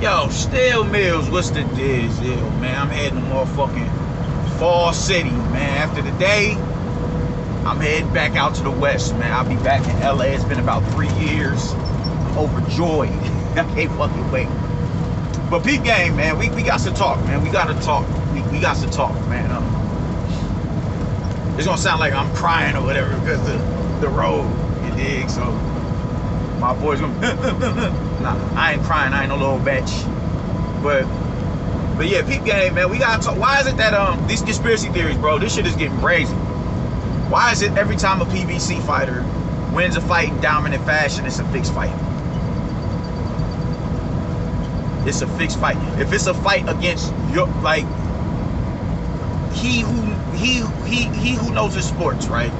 Yo, Steel Mills, what's the deal, man? I'm heading to motherfucking Fall City, man. After the day, I'm heading back out to the West, man. I'll be back in LA. It's been about 3 years. I'm overjoyed. I can't fucking wait. But peep game, man. We got to talk, man. We got to talk. We got to talk, man. It's gonna sound like I'm crying or whatever because the road, you dig? So my boy's gonna nah, I ain't crying, I ain't no little bitch. But yeah, peep game, man, we gotta talk. Why is it that these conspiracy theories, bro, this shit is getting crazy. Why is it every time a PBC fighter wins a fight in dominant fashion, it's a fixed fight? It's a fixed fight. If it's a fight against your, like, he who knows his sports, right?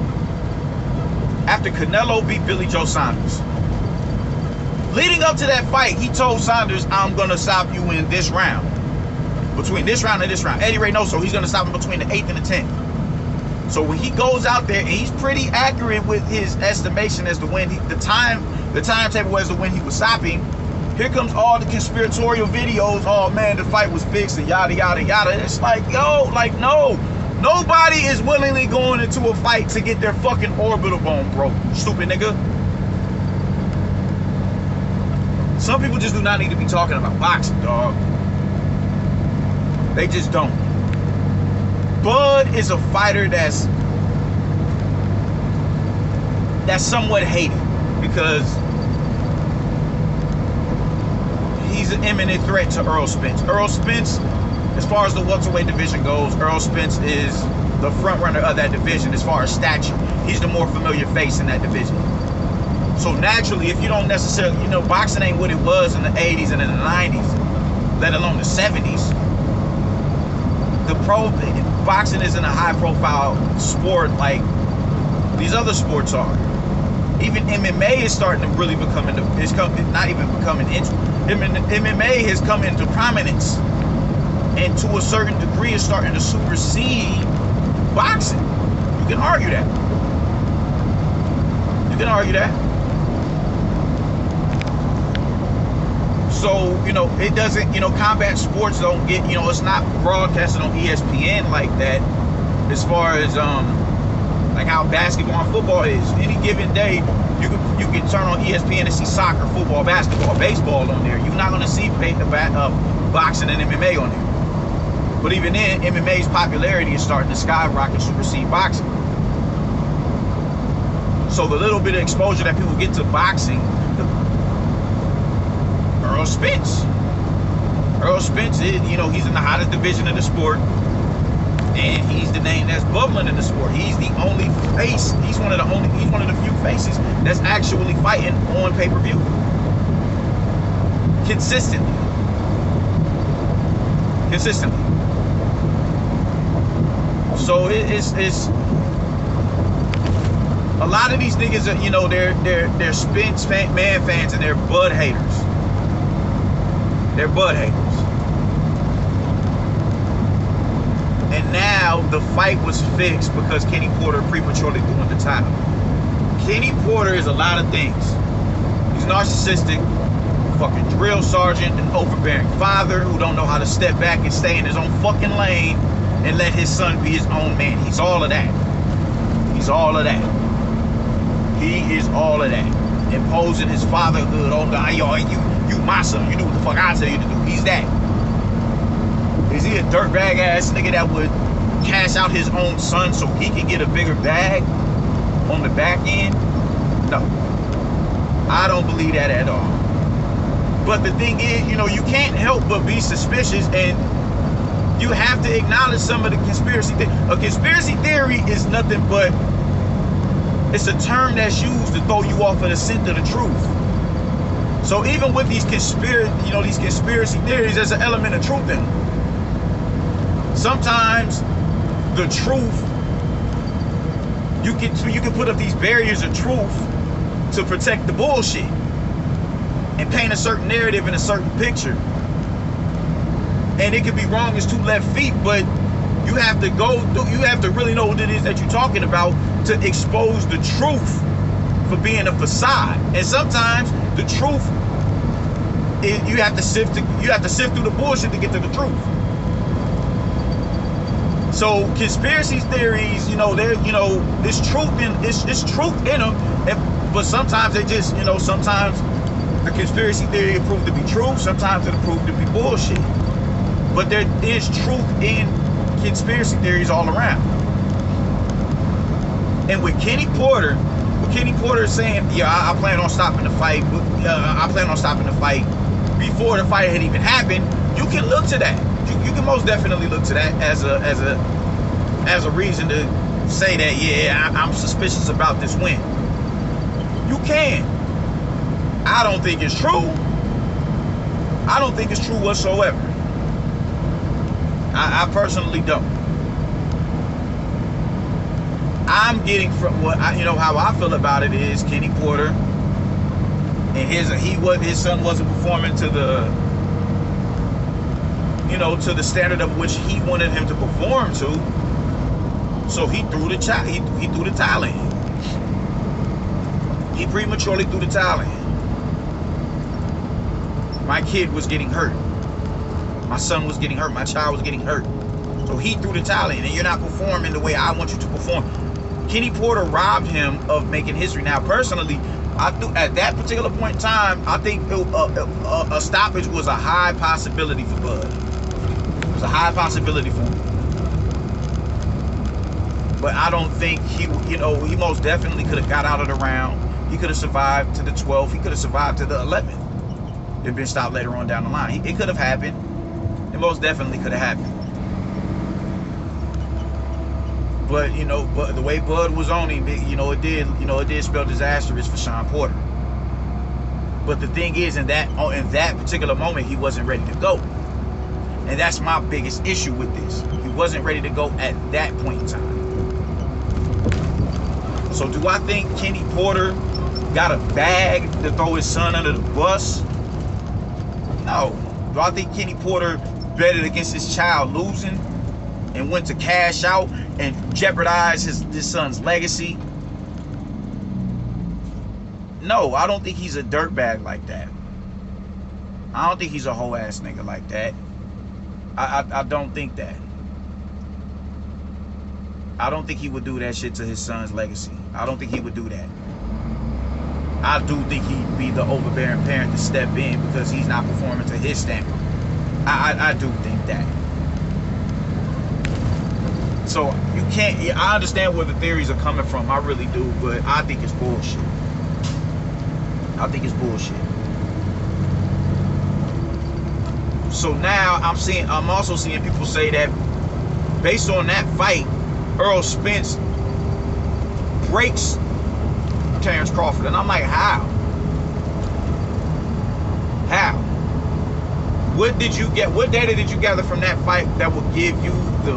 After Canelo beat Billy Joe Saunders, leading up to that fight, he told Saunders, I'm gonna stop you in this round. Between this round and this round. Eddie Reynoso, he's gonna stop him between the 8th and the 10th. So when he goes out there, and he's pretty accurate with his estimation as to when the timetable as to when he was stopping. Here comes all the conspiratorial videos. Oh man, the fight was fixed and yada yada yada. It's like, yo, like, no. Nobody is willingly going into a fight to get their fucking orbital bone broke, stupid nigga. Some people just do not need to be talking about boxing, dog. They just don't. Bud is a fighter that's somewhat hated because he's an imminent threat to Errol Spence. Errol Spence, as far as the welterweight division goes, Errol Spence is the front runner of that division as far as stature. He's the more familiar face in that division. So naturally, if you don't necessarily, you know, boxing ain't what it was in the 80s and in the 90s, let alone the 70s. Boxing isn't a high-profile sport like these other sports are. Even MMA is starting to really become not even becoming MMA has come into prominence, and to a certain degree is starting to supersede boxing. You can argue that. You can argue that. So, you know, it doesn't, you know, combat sports don't get, you know, it's not broadcasted on ESPN like that, as far as like how basketball and football is. Any given day, you can turn on ESPN and see soccer, football, basketball, baseball on there. You're not going to see boxing and MMA on there. But even then, MMA's popularity is starting to skyrocket, supersede boxing. So the little bit of exposure that people get to boxing, Errol Spence. Errol Spence is, you know, he's in the hottest division of the sport. And he's the name that's bubbling in the sport. He's the only face. He's one of the few faces that's actually fighting on pay-per-view. Consistently. So it's a lot of these niggas are, you know, they're Spence man fans and they're Bud haters. They're Bud haters. And now the fight was fixed because Kenny Porter prematurely threw in the towel. Kenny Porter is a lot of things. He's narcissistic, fucking drill sergeant, an overbearing father who don't know how to step back and stay in his own fucking lane and let his son be his own man. He's all of that. He's all of that. He is all of that. Imposing his fatherhood on God. You my son. You do what the fuck I tell you to do. He's that. Is he a dirtbag ass nigga that would cash out his own son so he can get a bigger bag on the back end? No. I don't believe that at all. But the thing is, you know, you can't help but be suspicious, and you have to acknowledge some of the conspiracy theory. A conspiracy theory is nothing but, it's a term that's used to throw you off of the scent of the truth. So even with these conspiracy theories, there's an element of truth in them. Sometimes the truth, you can put up these barriers of truth to protect the bullshit and paint a certain narrative in a certain picture. And it could be wrong as two left feet, but you have to go through, you have to really know what it is that you're talking about to expose the truth for being a facade. And sometimes the truth you have to sift through the bullshit to get to the truth. So conspiracy theories, there's truth in them, but sometimes they just, sometimes the conspiracy theory will prove to be true, sometimes it'll prove to be bullshit. But there is truth in conspiracy theories all around. And with Kenny Porter is saying, yeah, I plan on stopping the fight. I plan on stopping the fight before the fight had even happened. You can look to that. You can most definitely look to that as a reason to say that, yeah, I'm suspicious about this win. You can. I don't think it's true. I don't think it's true whatsoever. I personally don't. I'm getting from what how I feel about it is Kenny Porter and his son wasn't performing to the to the standard of which he wanted him to perform to. So he threw the towel in. He prematurely threw the towel in. My kid was getting hurt. My son was getting hurt. My child was getting hurt. So he threw the towel in, and you're not performing the way I want you to perform. Kenny Porter robbed him of making history. Now, personally, at that particular point in time, I think a stoppage was a high possibility for Bud. It was a high possibility for him. But I don't think he most definitely could have got out of the round. He could have survived to the 12th. He could have survived to the 11th. It'd been stopped later on down the line. It could have happened. It most definitely could have happened. But but the way Bud was on him, it did spell disastrous for Sean Porter. But the thing is, in that particular moment, he wasn't ready to go, and that's my biggest issue with this. He wasn't ready to go at that point in time. So do I think Kenny Porter got a bag to throw his son under the bus? No. Do I think Kenny Porter betted against his child losing and went to cash out and jeopardize his son's legacy? No, I don't think he's a dirtbag like that. I don't think he's a whole ass nigga like that. I don't think that. I don't think he would do that shit to his son's legacy. I don't think he would do that. I do think he'd be the overbearing parent to step in because he's not performing to his standard. I do think that. So you can't. I understand where the theories are coming from. I really do, but I think it's bullshit. I think it's bullshit. So now I'm also seeing people say that based on that fight, Earl Spence breaks Terrence Crawford, and I'm like, how? How? What did you get? What data did you gather from that fight that would give you the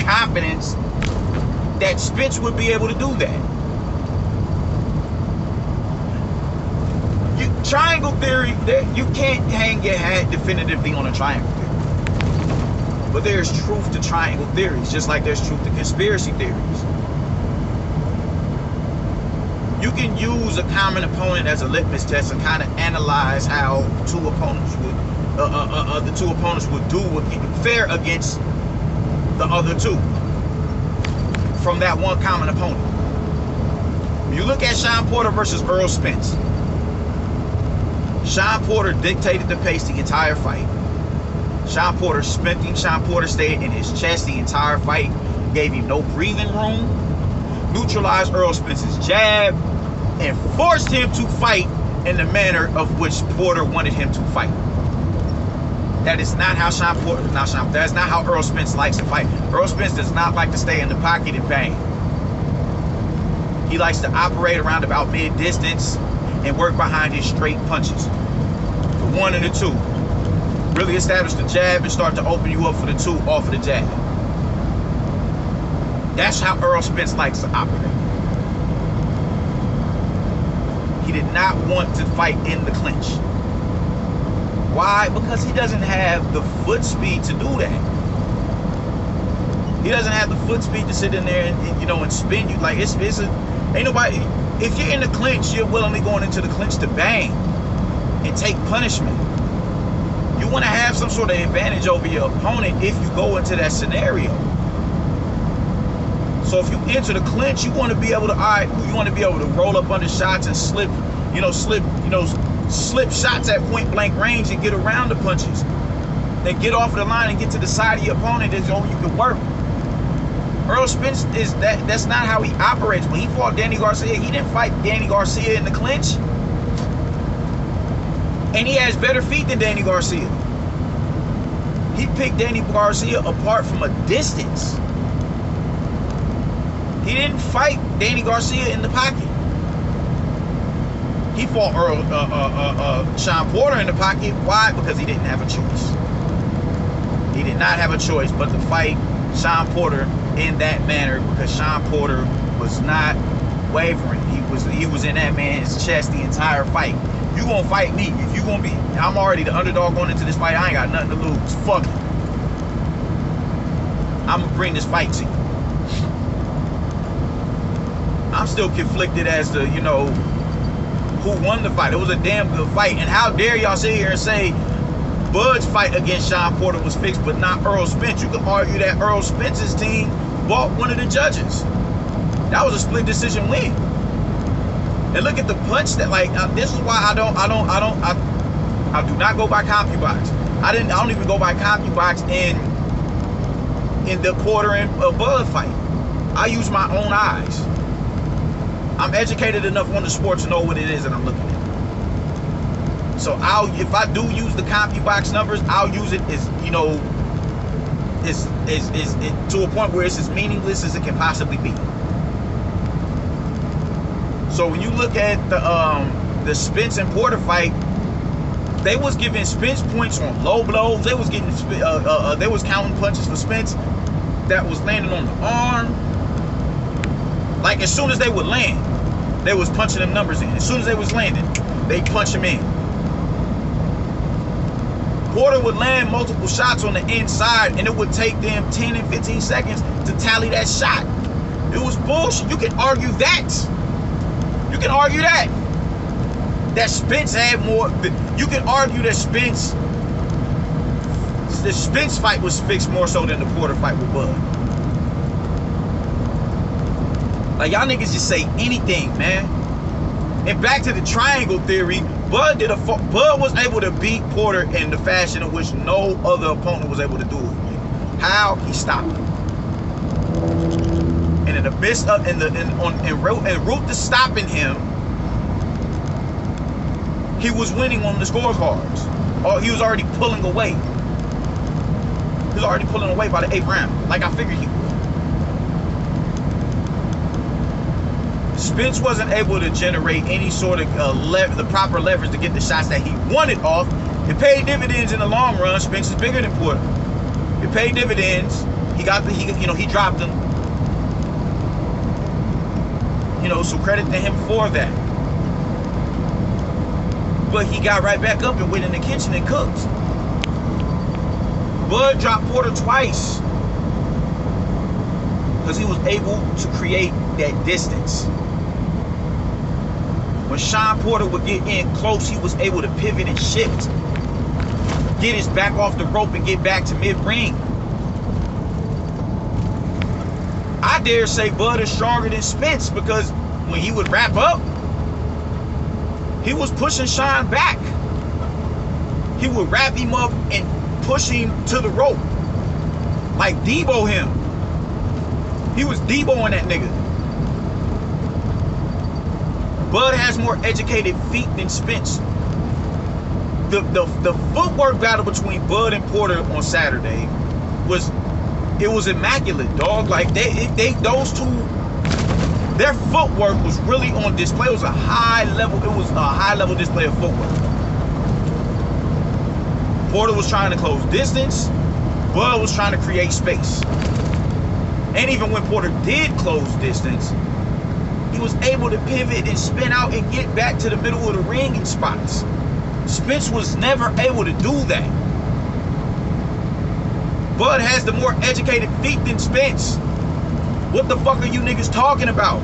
confidence that Spence would be able to do that? Triangle theory, you can't hang your hat definitively on a triangle theory. But there's truth to triangle theories, just like there's truth to conspiracy theories. You can use a common opponent as a litmus test and kind of analyze how the two opponents would fare against the other two from that one common opponent. You look at Sean Porter versus Earl Spence. Sean Porter dictated the pace the entire fight. Sean Porter stayed in his chest the entire fight, gave him no breathing room, neutralized Earl Spence's jab, and forced him to fight in the manner of which Porter wanted him to fight. That is not how that's not how Earl Spence likes to fight. Earl Spence does not like to stay in the pocket and bang. He likes to operate around about mid-distance and work behind his straight punches. The 1 and the 2. Really establish the jab and start to open you up for the 2 off of the jab. That's how Earl Spence likes to operate. He did not want to fight in the clinch. Why? Because he doesn't have the foot speed to do that. He doesn't have the foot speed to sit in there and spin you. Like ain't nobody. If you're in the clinch, you're willingly going into the clinch to bang and take punishment. want to have some sort of advantage over your opponent if you go into that scenario. So if you enter the clinch, you want to be able to, you want to be able to roll up under shots and slip shots at point blank range and get around the punches. Then get off of the line and get to the side of your opponent. That's all you can work. Earl Spence that's not how he operates. When he fought Danny Garcia, he didn't fight Danny Garcia in the clinch. And he has better feet than Danny Garcia. He picked Danny Garcia apart from a distance. He didn't fight Danny Garcia in the pocket. He fought Sean Porter in the pocket. Why? Because he didn't have a choice. He did not have a choice but to fight Sean Porter in that manner, because Sean Porter was not wavering. He was in that man's chest the entire fight. You gonna fight me? If you gonna be, I'm already the underdog going into this fight. I ain't got nothing to lose. Fuck it. I'm gonna bring this fight to you. I'm still conflicted as to, you know, who won the fight. It was a damn good fight. And how dare y'all sit here and say Bud's fight against Sean Porter was fixed, but not Earl Spence? You can argue that Earl Spence's team bought one of the judges. That was a split decision win. And look at the punch that, like, this is why I do not go by CompuBox. I don't even go by CompuBox in the Porter and Bud fight. I use my own eyes. I'm educated enough on the sport to know what it is that I'm looking at. So if I do use the CompuBox numbers, I'll use it as, you know, is to a point where it's as meaningless as it can possibly be. So when you look at the Spence and Porter fight, they was giving Spence points on low blows. They was getting they was counting punches for Spence that was landing on the arm. Like, as soon as they would land, they was punching them numbers in. As soon as they was landing, they punch them in. Porter would land multiple shots on the inside, and it would take them 10 and 15 seconds to tally that shot. It was bullshit. You can argue that. You can argue that. That Spence had more. You can argue that the Spence fight was fixed more so than the Porter fight with Bud. Like, y'all niggas just say anything, man. And back to the triangle theory, Bud was able to beat Porter in the fashion in which no other opponent was able to do it. How? He stopped him. And in the midst of, en route to stopping him, he was winning on the scorecards. Or he was already pulling away. He was already pulling away by the 8th round, like I figured he would. Spence wasn't able to generate any sort of the proper leverage to get the shots that he wanted off. It paid dividends in the long run. Spence is bigger than Porter. It paid dividends. He dropped them. You know, so credit to him for that. But he got right back up and went in the kitchen and cooked. Bud dropped Porter twice because he was able to create that distance. When Sean Porter would get in close, he was able to pivot and shift, get his back off the rope and get back to mid-ring. I dare say Bud is stronger than Spence, because when he would wrap up, he was pushing Sean back. He would wrap him up and push him to the rope. Like Debo him. He was Deboing that nigga. Bud has more educated feet than Spence. The footwork battle between Bud and Porter on Saturday was immaculate, dog. Like those two, their footwork was really on display. It was a high level display of footwork. Porter was trying to close distance. Bud was trying to create space. And even when Porter did close distance, he was able to pivot and spin out and get back to the middle of the ring in spots. Spence was never able to do that. Bud has the more educated feet than Spence. What the fuck are you niggas talking about?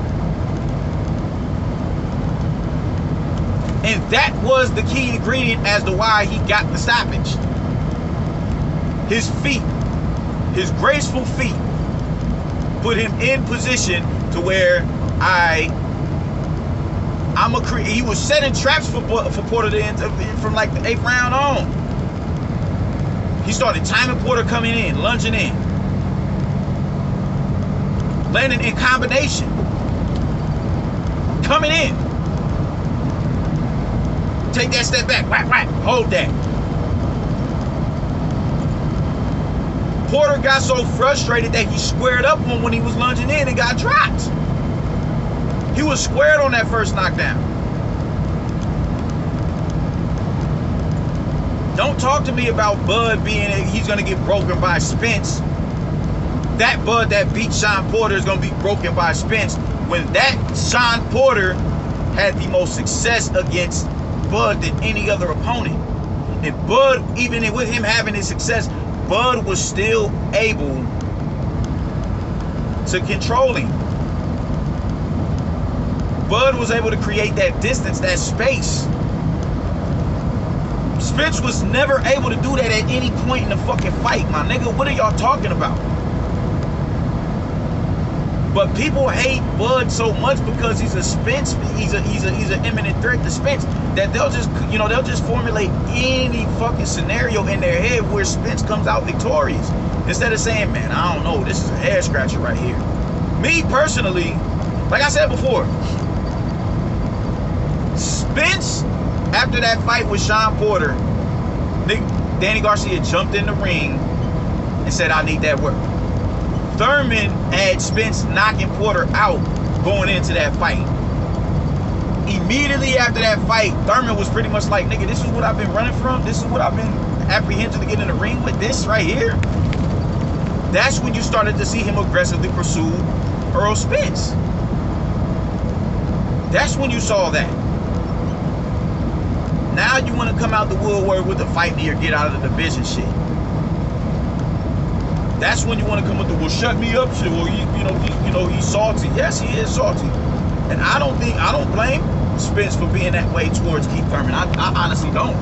And that was the key ingredient as to why he got the stoppage. His feet, his graceful feet, put him in position to where he was setting traps for Porter to end from like the 8th round on. He started timing Porter coming in, lunging in, landing in combination, coming in. Take that step back, whack, whack, hold that. Porter got so frustrated that he squared up when he was lunging in and got dropped. He was squared on that first knockdown. Don't talk to me about Bud he's going to get broken by Spence. That Bud that beat Sean Porter is going to be broken by Spence when that Sean Porter had the most success against Bud than any other opponent. And Bud, even with him having his success, Bud was still able to control him. Bud was able to create that distance, that space. Spence was never able to do that at any point in the fucking fight, my nigga. What are y'all talking about? But people hate Bud so much because he's a Spence, he's an imminent threat to Spence, that they'll just formulate any fucking scenario in their head where Spence comes out victorious. Instead of saying, man, I don't know, this is a head scratcher right here. Me personally, like I said before, Spence, after that fight with Sean Porter, Danny Garcia jumped in the ring and said, I need that work. Thurman had Spence knocking Porter out going into that fight. Immediately after that fight, Thurman was pretty much like, nigga, this is what I've been running from. This is what I've been apprehensive to get in the ring with. This right here. That's when you started to see him aggressively pursue Earl Spence. That's when you saw that. Now you want to come out the woodwork with the fight me or get out of the division shit. That's when you want to come with the, well, shut me up shit. Well, he's salty. Yes, he is salty. And I don't blame Spence for being that way towards Keith Thurman. I honestly don't.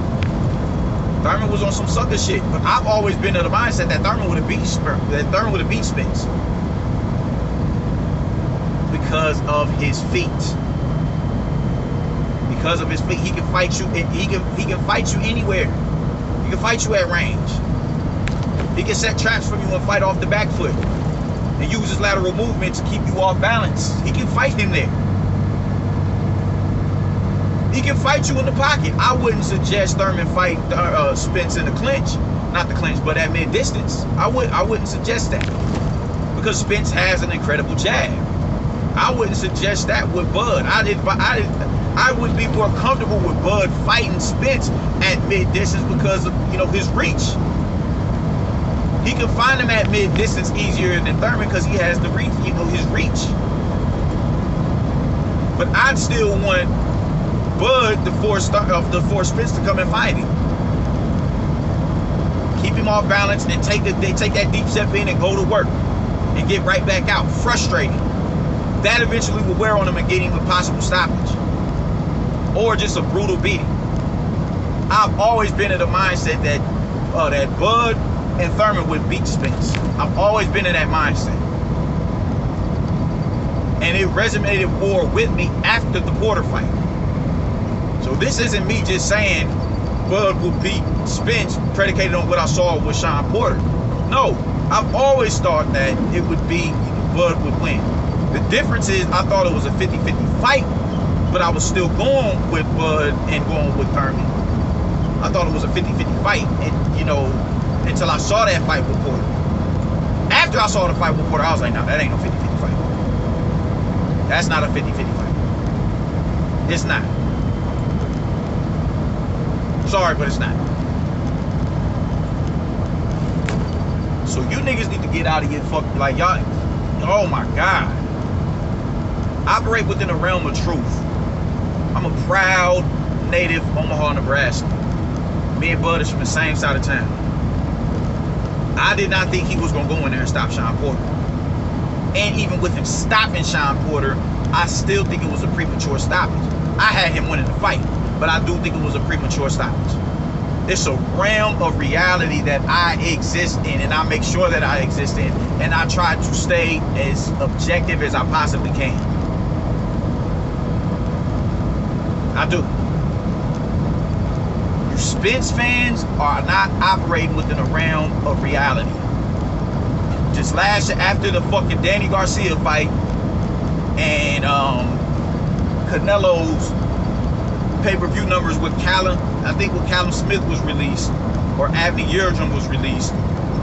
Thurman was on some sucker shit. But I've always been of the mindset that Thurman would have beat Spence. Because of his feet. Because of his feet, he can fight you. He can fight you anywhere. He can fight you at range. He can set traps for you and fight off the back foot and use his lateral movement to keep you off balance. He can fight him there. He can fight you in the pocket. I wouldn't suggest Thurman fight Spence in the clinch, not the clinch, but at mid distance. I wouldn't suggest that because Spence has an incredible jab. I wouldn't suggest that with Bud. I would be more comfortable with Bud fighting Spence at mid distance because of his reach. He can find him at mid distance easier than Thurman because he has the reach, his reach. But I'd still want Bud to force Spence to come and fight him. Keep him off balance and take that deep step in and go to work and get right back out. Frustrating. That eventually will wear on him and get him a possible stoppage. Or just a brutal beating. I've always been in the mindset that Bud and Thurman would beat Spence. I've always been in that mindset. And it resonated more with me after the Porter fight. So this isn't me just saying Bud would beat Spence predicated on what I saw with Sean Porter. No, I've always thought that it would be Bud would win. The difference is I thought it was a 50-50 fight, but I was still going with Bud and going with Thurman. I thought it was a 50-50 fight, and until I saw that fight with Porter. After I saw the fight with Porter, I was like, no, that ain't no 50-50 fight. That's not a 50-50 fight. It's not. Sorry, but it's not. So you niggas need to get out of here, like y'all. Oh my God. Operate within the realm of truth. I'm a proud native Omaha, Nebraska. Me and Bud is from the same side of town. I did not think he was going to go in there and stop Sean Porter. And even with him stopping Sean Porter, I still think it was a premature stoppage. I had him winning the fight, but I do think it was a premature stoppage. It's a realm of reality that I exist in, and I make sure that I exist in, and I try to stay as objective as I possibly can. I do. You Spence fans are not operating within a realm of reality. Just last year, after the fucking Danny Garcia fight and Canelo's pay-per-view numbers with Callum, I think when Callum Smith was released, or Avni Yildirim was released,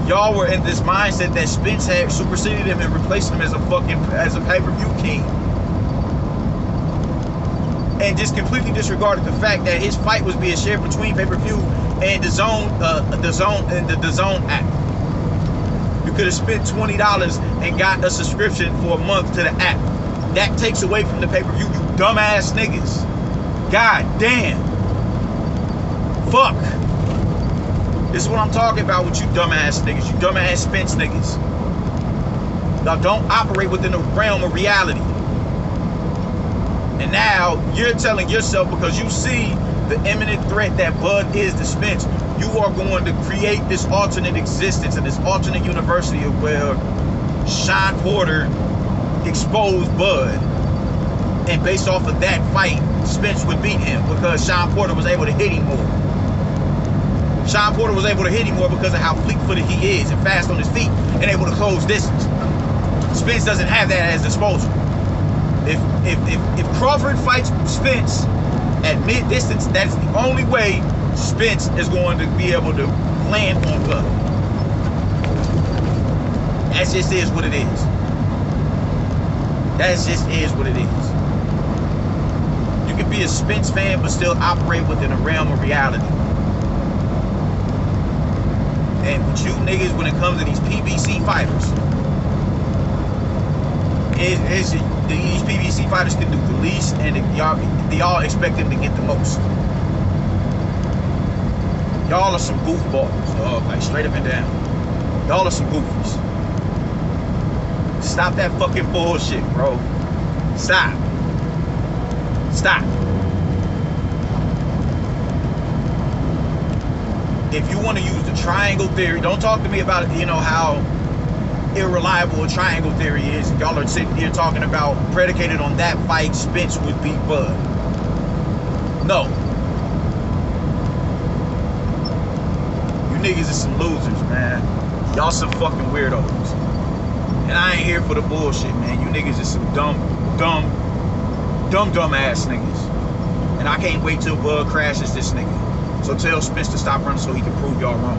y'all were in this mindset that Spence had superseded him and replaced him as a pay-per-view king. And just completely disregarded the fact that his fight was being shared between pay-per-view and the DAZN app. You could have spent $20 and got a subscription for a month to the app. That takes away from the pay-per-view, you dumbass niggas. God damn. Fuck. This is what I'm talking about with you dumbass niggas, you dumbass Spence niggas. Y'all don't operate within the realm of reality. And now you're telling yourself, because you see the imminent threat that Bud is to Spence, you are going to create this alternate existence and this alternate university of where Sean Porter exposed Bud, and based off of that fight, Spence would beat him because Sean Porter was able to hit him more. Sean Porter was able to hit him more because of how fleet-footed he is and fast on his feet and able to close distance. Spence doesn't have that at his disposal. If Crawford fights Spence at mid-distance, that's the only way Spence is going to be able to land on Bud. That just is what it is. That just is what it is. You can be a Spence fan but still operate within a realm of reality. And with you niggas, when it comes to these PBC fighters, these PBC fighters can do the least, and y'all expect them to get the most. Y'all are some goofballs, dog, like straight up and down. Y'all are some goofies. Stop that fucking bullshit, bro. Stop. Stop. If you want to use the triangle theory, don't talk to me about, you know, how irreliable a triangle theory is. Y'all are sitting here talking about, predicated on that fight, Spence would beat Bud. No. You niggas are some losers, man. Y'all some fucking weirdos. And I ain't here for the bullshit, man. You niggas are some dumb ass niggas. And I can't wait till Bud crashes this nigga. So tell Spence to stop running so he can prove y'all wrong.